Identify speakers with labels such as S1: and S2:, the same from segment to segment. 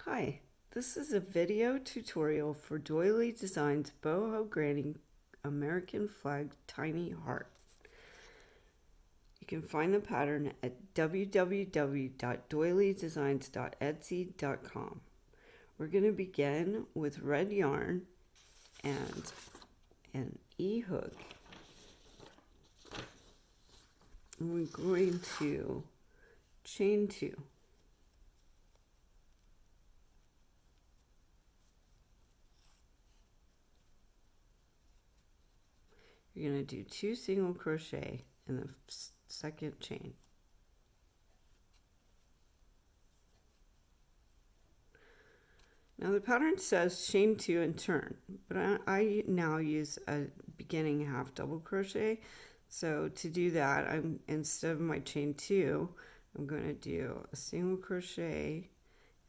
S1: Hi, this is a video tutorial for Doily Design's Boho Granny American Flag Tiny Heart. You can find the pattern at www.doilydesigns.etsy.com. We're going to begin with red yarn and an E-hook. And we're going to chain 2. You're going to do 2 single crochet in the second chain. Now the pattern says chain 2 and turn, but I now use a beginning half double crochet. So to do that, instead of my chain 2, I'm going to do a single crochet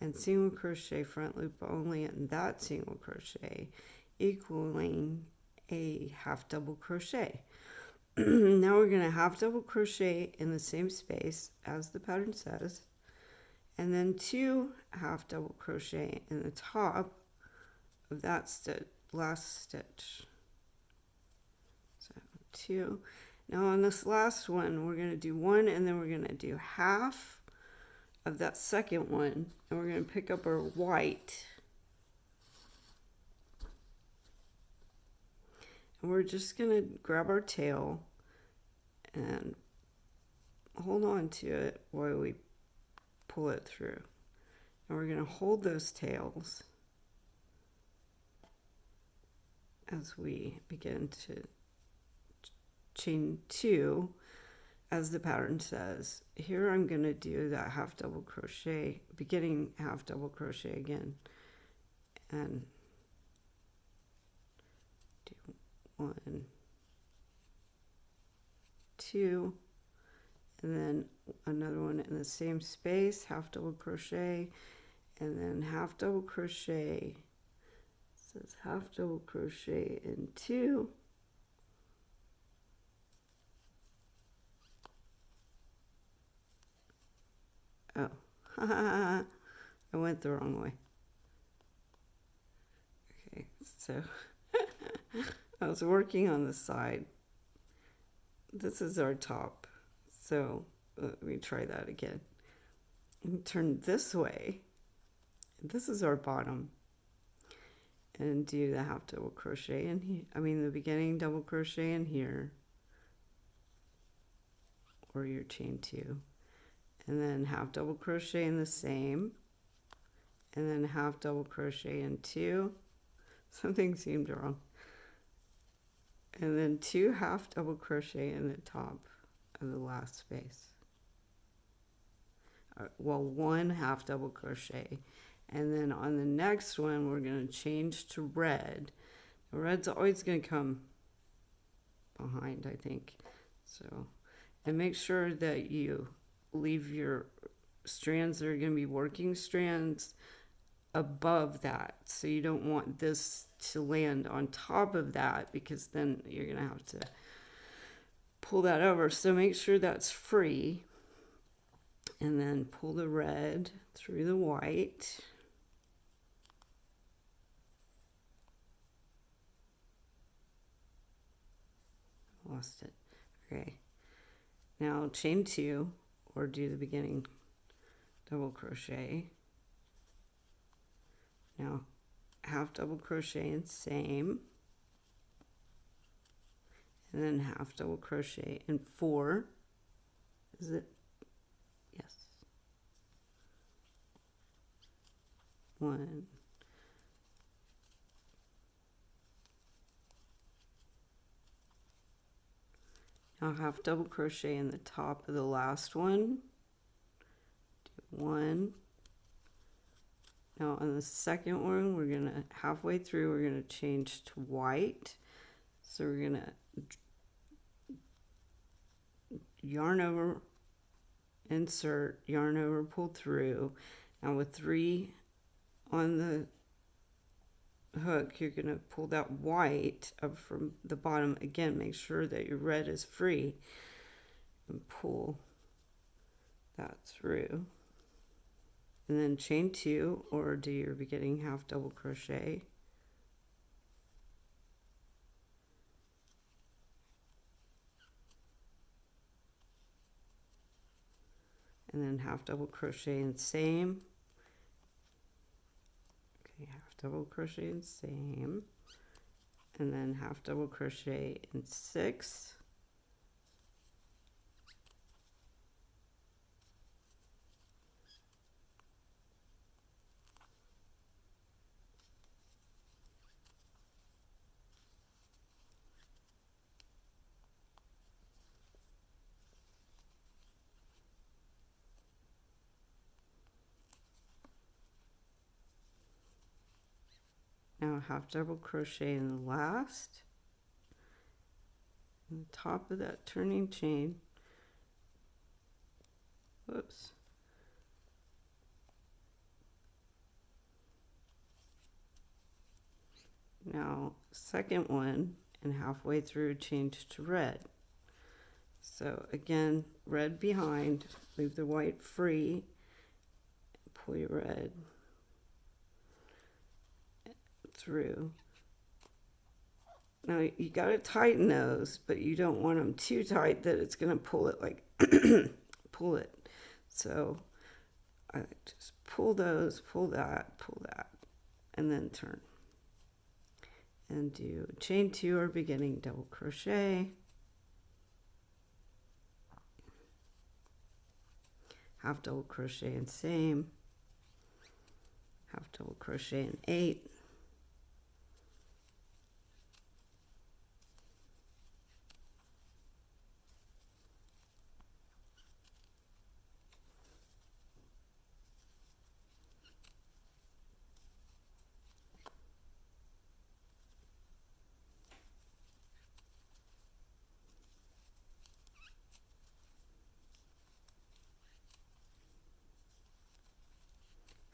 S1: and single crochet front loop only in that single crochet, equaling a half double crochet. Now we're going to half double crochet in the same space as the pattern says, and then 2 half double crochet in the top of that last stitch. So 2. Now on this last one, we're going to do 1, and then we're going to do half of that second one, and we're going to pick up our white. And we're just going to grab our tail and hold on to it while we pull it through. And we're going to hold those tails as we begin to chain 2 as the pattern says. Here I'm going to do that half double crochet, beginning half double crochet again, and do 1, 2, and then another one in the same space, half double crochet, and then half double crochet. It says half double crochet in 2, oh, I went the wrong way. Okay, so I was working on the side. This is our top. So let me try that again. And turn this way. This is our bottom. And do the half double crochet in here. The beginning double crochet in here. Or your chain 2. And then half double crochet in the same. And then half double crochet in 2. Something seemed wrong. And then 2 half double crochet in the top of the last space. Well, 1 half double crochet, and then on the next one we're going to change to red. The red's always going to come behind, I think. So, and make sure that you leave your strands that are going to be working strands above that, so you don't want this to land on top of that, because then you're going to have to pull that over. So make sure that's free, and then pull the red through the white. Lost it. Okay, now chain 2 or do the beginning double crochet. Now half double crochet in same, and then half double crochet in 4. Is it? Yes. 1, now half double crochet in the top of the last one. Do 1. Now on the second one, we're gonna halfway through, we're gonna change to white. So we're gonna yarn over, insert, yarn over, pull through. Now with 3 on the hook, you're gonna pull that white up from the bottom. Again, make sure that your red is free, and pull that through. and then chain 2 or do your beginning half double crochet, and then half double crochet in same, okay, half double crochet in same, and then half double crochet in 6, now half double crochet in the last, on the top of that turning chain, whoops, now second one, and halfway through change to red. So again, red behind, leave the white free, pull your red through. Now you got to tighten those, but you don't want them too tight that it's going to pull it like pull it. So I just pull those, pull that, and then turn. And do chain 2 or beginning double crochet, half double crochet in same, half double crochet in 8,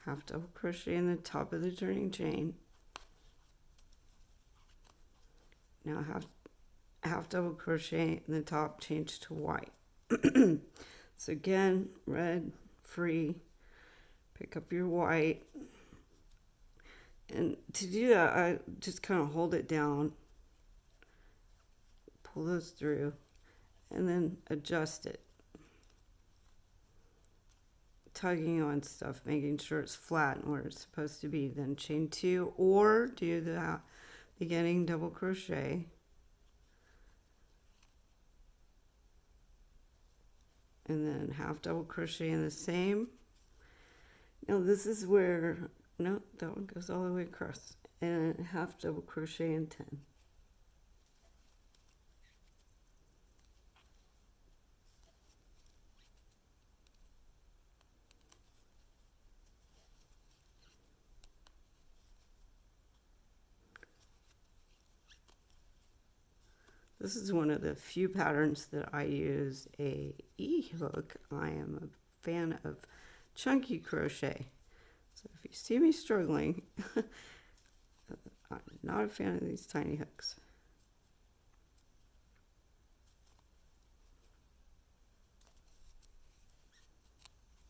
S1: half double crochet in the top of the turning chain. Now half double crochet in the top, change to white. So again, red free, pick up your white, and to do that I just kind of hold it down, pull those through, and then adjust it, tugging on stuff, making sure it's flat and where it's supposed to be. Then chain 2 or do the beginning double crochet, and then half double crochet in the same. Now this is where, no, that one goes all the way across, and half double crochet in 10. This is one of the few patterns that I use a E-hook. I am a fan of chunky crochet. So if you see me struggling, I'm not a fan of these tiny hooks.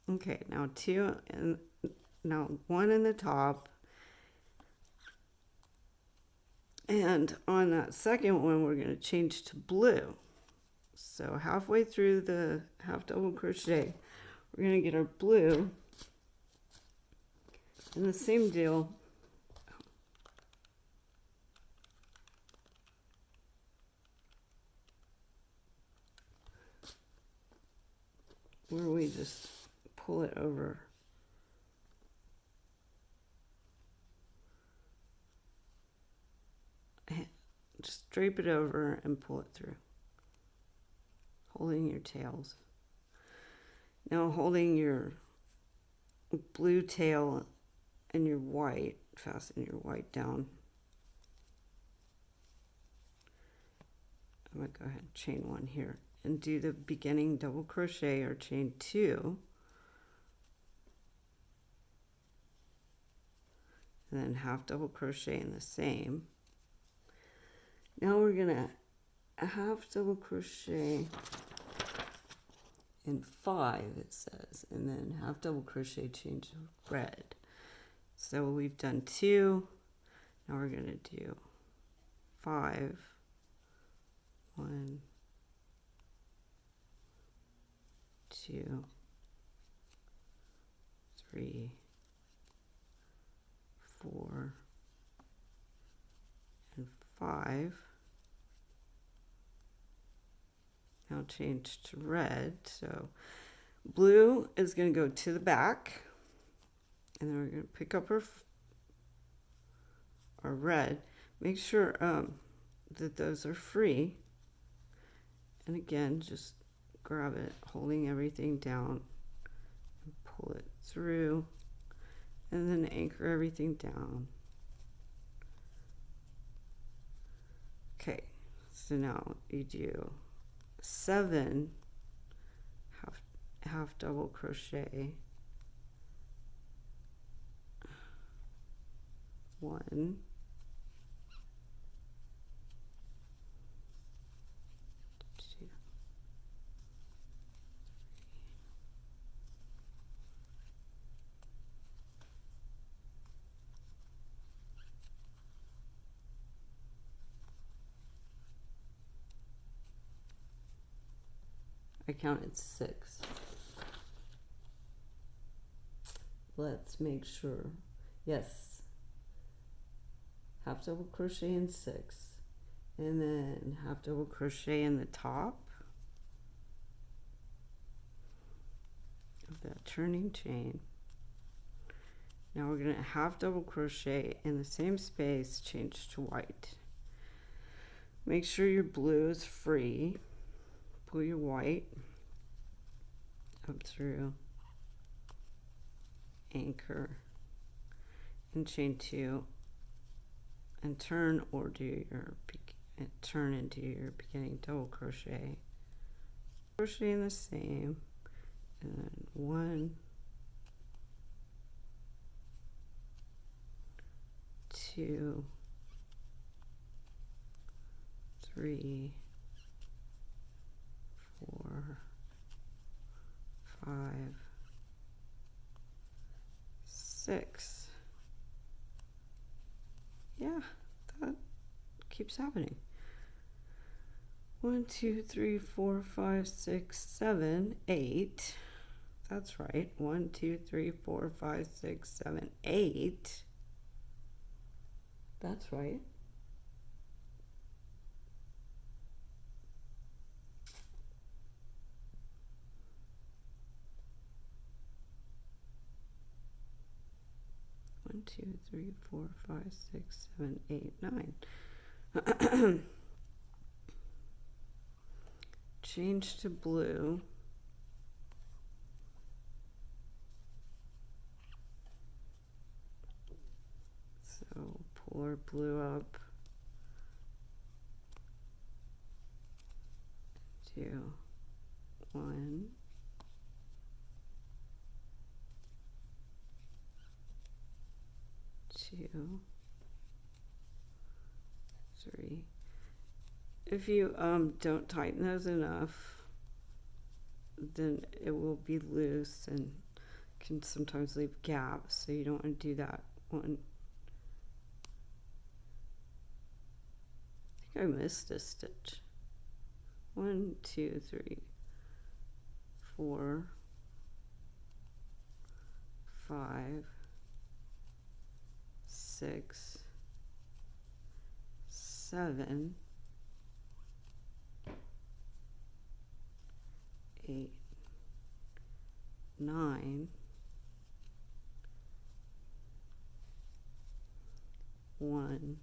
S1: Okay, now 2 and now 1 in the top. And on that second one, we're going to change to blue. So halfway through the half double crochet, we're going to get our blue. And the same deal. Where we just pull it over. Just drape it over and pull it through, holding your tails. Now holding your blue tail and your white, fasten your white down. I'm going to go ahead and chain 1 here and do the beginning double crochet or chain 2, and then half double crochet in the same. Now we're going to half double crochet and 5 it says, and then half double crochet, change to red. So we've done 2. Now we're going to do 5, 1, 2, 3, 4, and 5. Now change to red. So blue is going to go to the back, and then we're going to pick up our red. Make sure that those are free, and again, just grab it, holding everything down, and pull it through, and then anchor everything down. Okay, so now you do 7 half double crochet, 1, 2, 3. I counted 6. Let's make sure. Yes. Half double crochet in 6. And then half double crochet in the top of that turning chain. Now we're going to half double crochet in the same space, change to white. Make sure your blue is free. Pull your white up through, anchor, and chain 2, and turn, or do your turn into your beginning double crochet. Crochet in the same, and then 1, 2, 3, 4, 5, 6. Yeah, that keeps happening. 1, 2, 3, 4, 5, 6, 7, 8. That's right. 1, 2, 3, 4, 5, 6, 7, 8. That's right. One, 2, 3, 4, 5, 6, 7, 8, 9. Change to blue. So pull our blue up. 2, 1. 2, 3. If you don't tighten those enough, then it will be loose and can sometimes leave gaps, so you don't want to do that one. I think I missed a stitch. 1, 2, 3, 4, 5, 6, 7, 8, 9, 1,